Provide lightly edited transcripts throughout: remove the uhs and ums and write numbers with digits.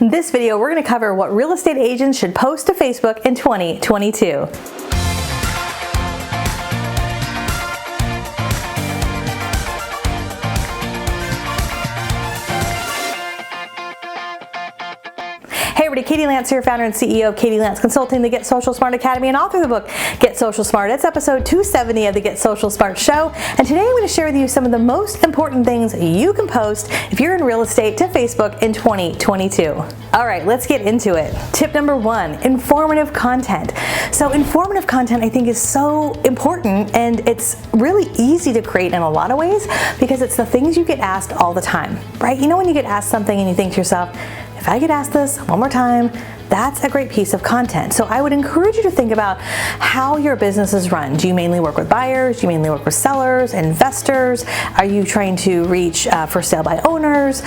In this video, we're going to cover what real estate agents should post to Facebook in 2022. Hey everybody, Katie Lance here, founder and CEO of Katie Lance Consulting, the Get Social Smart Academy, and author of the book, Get Social Smart. It's episode 270 of the Get Social Smart show, and today I'm going to share with you some of the most important things you can post if you're in real estate to Facebook in 2022. All right, let's get into it. Tip number one, informative content. So informative content I think is so important, and it's really easy to create in a lot of ways because it's the things you get asked all the time, right? You know when you get asked something and you think to yourself, if I get asked this one more time, that's a great piece of content. So I would encourage you to think about how your business is run. Do you mainly work with buyers? Do you mainly work with sellers, investors? Are you trying to reach for sale by owners?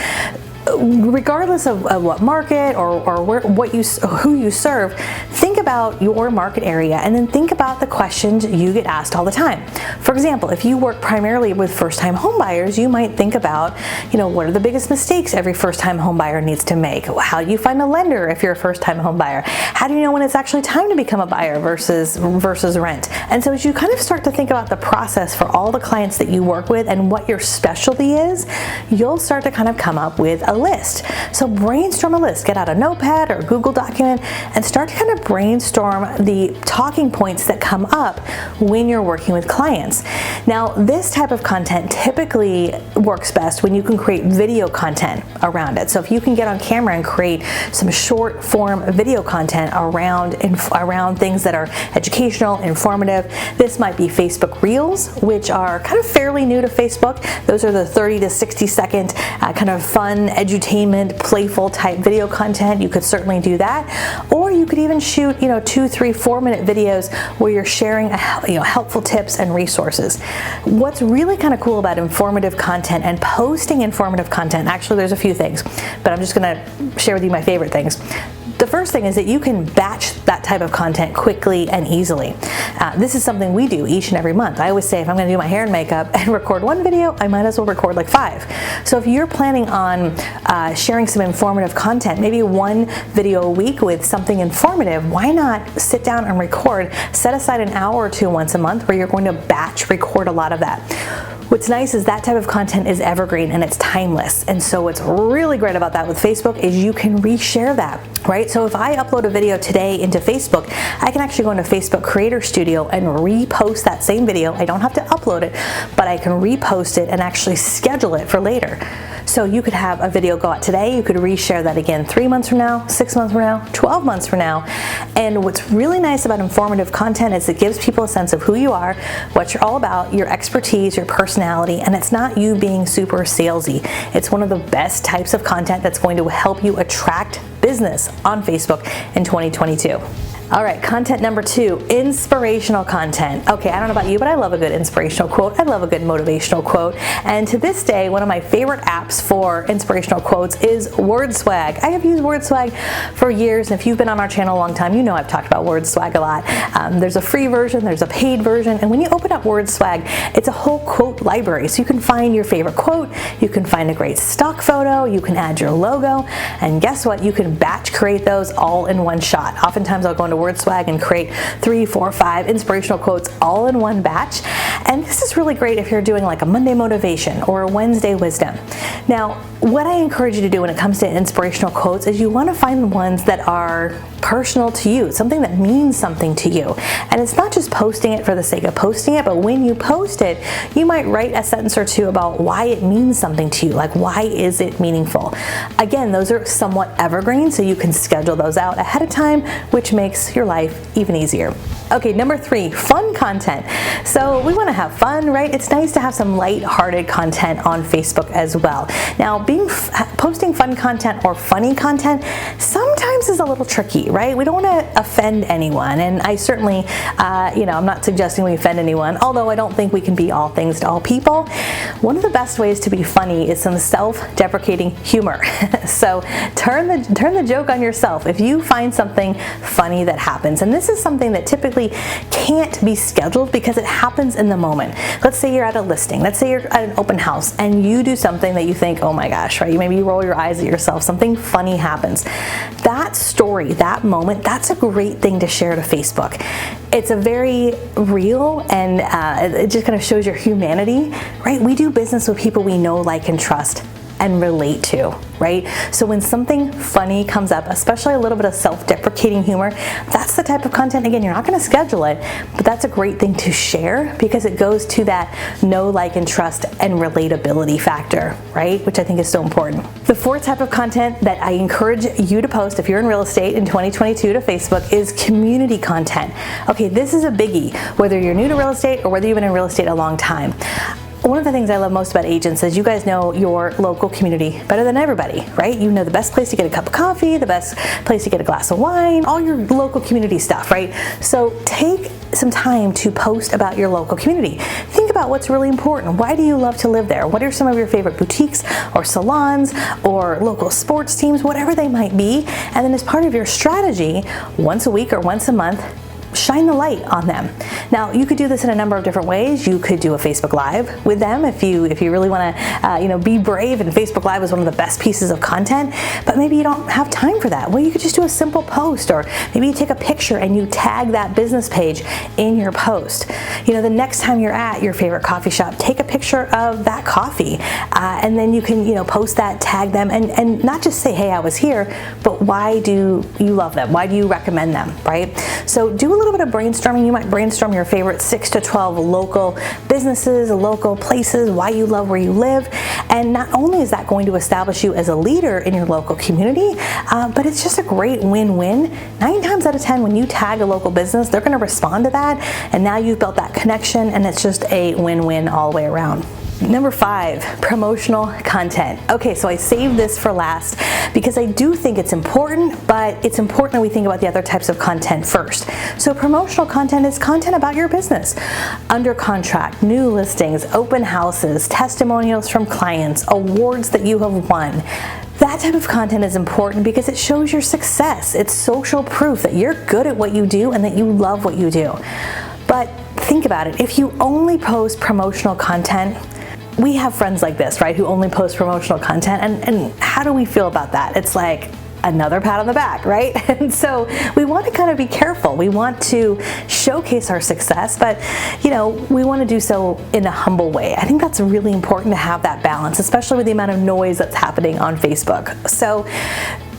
Regardless of what market or who you serve, think about your market area and then think about the questions you get asked all the time. For example, if you work primarily with first-time home buyers, you might think about, what are the biggest mistakes every first-time home buyer needs to make? How do you find a lender if you're a first-time home buyer? How do you know when it's actually time to become a buyer versus rent? And so as you kind of start to think about the process for all the clients that you work with and what your specialty is, you'll start to kind of come up with a list. So brainstorm a list. Get out a notepad or a Google document and start to kind of brainstorm the talking points that come up when you're working with clients. Now, this type of content typically works best when you can create video content around it. So if you can get on camera and create some short form video content around things that are educational, informative. This might be Facebook Reels, which are kind of fairly new to Facebook. Those are the 30 to 60 second kind of fun, edutainment, playful type video content. You could certainly do that. Or you could even shoot, 2, 3, 4 minute videos where you're sharing, helpful tips and resources. What's really kind of cool about informative content and posting informative content, actually there's a few things, but I'm just going to share with you my favorite things. The first thing is that you can batch that type of content quickly and easily. This is something we do each and every month. I always say if I'm going to do my hair and makeup and record one video, I might as well record like 5. So if you're planning on sharing some informative content, maybe one video a week with something informative, why not sit down and record? Set aside an hour or two once a month where you're going to batch record a lot of that. What's nice is that type of content is evergreen and it's timeless. And so what's really great about that with Facebook is you can reshare that, right? So if I upload a video today into Facebook, I can actually go into Facebook Creator Studio and repost that same video. I don't have to upload it, but I can repost it and actually schedule it for later. So you could have a video go out today, you could reshare that again 3 months from now, 6 months from now, 12 months from now. And what's really nice about informative content is it gives people a sense of who you are, what you're all about, your expertise, your personality, and it's not you being super salesy. It's one of the best types of content that's going to help you attract business on Facebook in 2022. All right, content number 2, inspirational content. Okay, I don't know about you, but I love a good inspirational quote. I love a good motivational quote. And to this day, one of my favorite apps for inspirational quotes is wordswag. I have used wordswag for years, and if you've been on our channel a long time, you know I've talked about wordswag a lot. There's a free version, there's a paid version, and when you open up wordswag, it's a whole quote library. So you can find your favorite quote, you can find a great stock photo, you can add your logo, and guess what? You can batch create those all in one shot. Oftentimes I'll go into wordswag and create 3, 4, 5 inspirational quotes all in one batch. And this is really great if you're doing like a Monday motivation or a Wednesday wisdom. Now, what I encourage you to do when it comes to inspirational quotes is you want to find the ones that are personal to you, something that means something to you. And it's not just posting it for the sake of posting it, but when you post it, you might write a sentence or two about why it means something to you, like why is it meaningful. Again, those are somewhat evergreen, so you can schedule those out ahead of time, which makes your life even easier. Okay, number 3, fun content. So we want to have fun, right? It's nice to have some light-hearted content on Facebook as well. Now, posting fun content or funny content sometimes sometimes is a little tricky, right? We don't want to offend anyone, and I certainly, I'm not suggesting we offend anyone, although I don't think we can be all things to all people. One of the best ways to be funny is some self-deprecating humor. So turn the joke on yourself if you find something funny that happens. And this is something that typically can't be scheduled because it happens in the moment. Let's say you're at a listing, let's say you're at an open house, and you do something that you think, oh my gosh, right? Maybe you roll your eyes at yourself, something funny happens. That story, that moment, that's a great thing to share to Facebook. It's a very real, and it just kind of shows your humanity, right? We do business with people we know, like, and trust and relate to, right? So when something funny comes up, especially a little bit of self-deprecating humor, that's the type of content, again, you're not going to schedule it, but that's a great thing to share because it goes to that know, like, and trust and relatability factor, right? Which I think is so important. The fourth type of content that I encourage you to post if you're in real estate in 2022 to Facebook is community content. Okay, this is a biggie, whether you're new to real estate or whether you've been in real estate a long time. One of the things I love most about agents is you guys know your local community better than everybody, right? You know the best place to get a cup of coffee, the best place to get a glass of wine, all your local community stuff, right? So take some time to post about your local community. Think about what's really important. Why do you love to live there? What are some of your favorite boutiques or salons or local sports teams, whatever they might be? And then as part of your strategy, once a week or once a month, shine the light on them. Now, you could do this in a number of different ways. You could do a Facebook Live with them if you really want to, be brave. And Facebook Live is one of the best pieces of content. But maybe you don't have time for that. Well, you could just do a simple post, or maybe you take a picture and you tag that business page in your post. The next time you're at your favorite coffee shop, take a picture of that coffee, and then you can, post that, tag them, and not just say, hey, I was here, but why do you love them? Why do you recommend them, right? So do a little bit of brainstorming. You might brainstorm your favorite 6 to 12 local businesses, local places, why you love where you live. And not only is that going to establish you as a leader in your local community, but it's just a great win-win. 9 times out of 10, when you tag a local business, they're going to respond to that. And now you've built that connection, and it's just a win-win all the way around. Number 5, promotional content. Okay, so I saved this for last because I do think it's important, but it's important that we think about the other types of content first. So promotional content is content about your business. Under contract, new listings, open houses, testimonials from clients, awards that you have won. That type of content is important because it shows your success. It's social proof that you're good at what you do and that you love what you do. But think about it. If you only post promotional content, we have friends like this, right, who only post promotional content, and how do we feel about that? It's like another pat on the back, right? And so we want to kind of be careful. We want to showcase our success, but we want to do so in a humble way. I think that's really important to have that balance, especially with the amount of noise that's happening on Facebook. So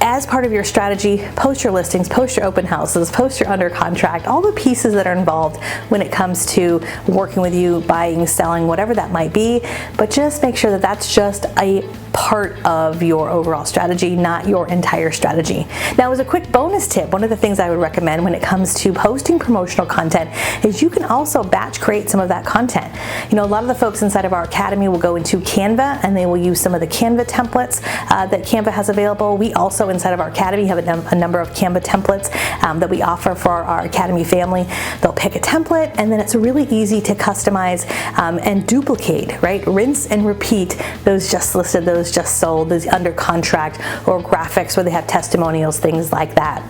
as part of your strategy, post your listings, post your open houses, post your under contract, all the pieces that are involved when it comes to working with you, buying, selling, whatever that might be. But just make sure that that's just a part of your overall strategy, not your entire strategy. Now, as a quick bonus tip, one of the things I would recommend when it comes to posting promotional content is you can also batch create some of that content. A lot of the folks inside of our academy will go into Canva and they will use some of the Canva templates that Canva has available. We also inside of our academy have a number of Canva templates that we offer for our academy family. They'll pick a template, and then it's really easy to customize and duplicate, right? Rinse and repeat those just listed, those just sold, those under contract, or graphics where they have testimonials, things like that.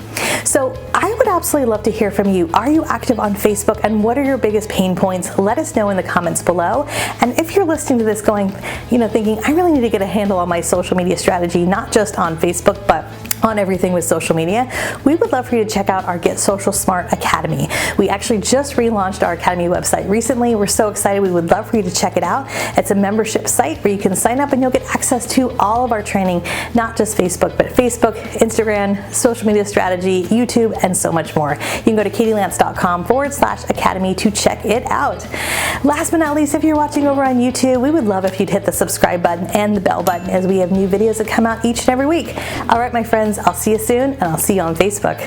So I would absolutely love to hear from you. Are you active on Facebook, and what are your biggest pain points? Let us know in the comments below. And if you're listening to this going, thinking, I really need to get a handle on my social media strategy, not just on Facebook, but on everything with social media, we would love for you to check out our Get Social Smart Academy. We actually just relaunched our Academy website recently. We're so excited. We would love for you to check it out. It's a membership site where you can sign up and you'll get access to all of our training, not just Facebook, but Facebook, Instagram, social media strategy, YouTube, and so much more. You can go to katielance.com/academy to check it out. Last but not least, if you're watching over on YouTube, we would love if you'd hit the subscribe button and the bell button as we have new videos that come out each and every week. All right, my friends, I'll see you soon, and I'll see you on Facebook.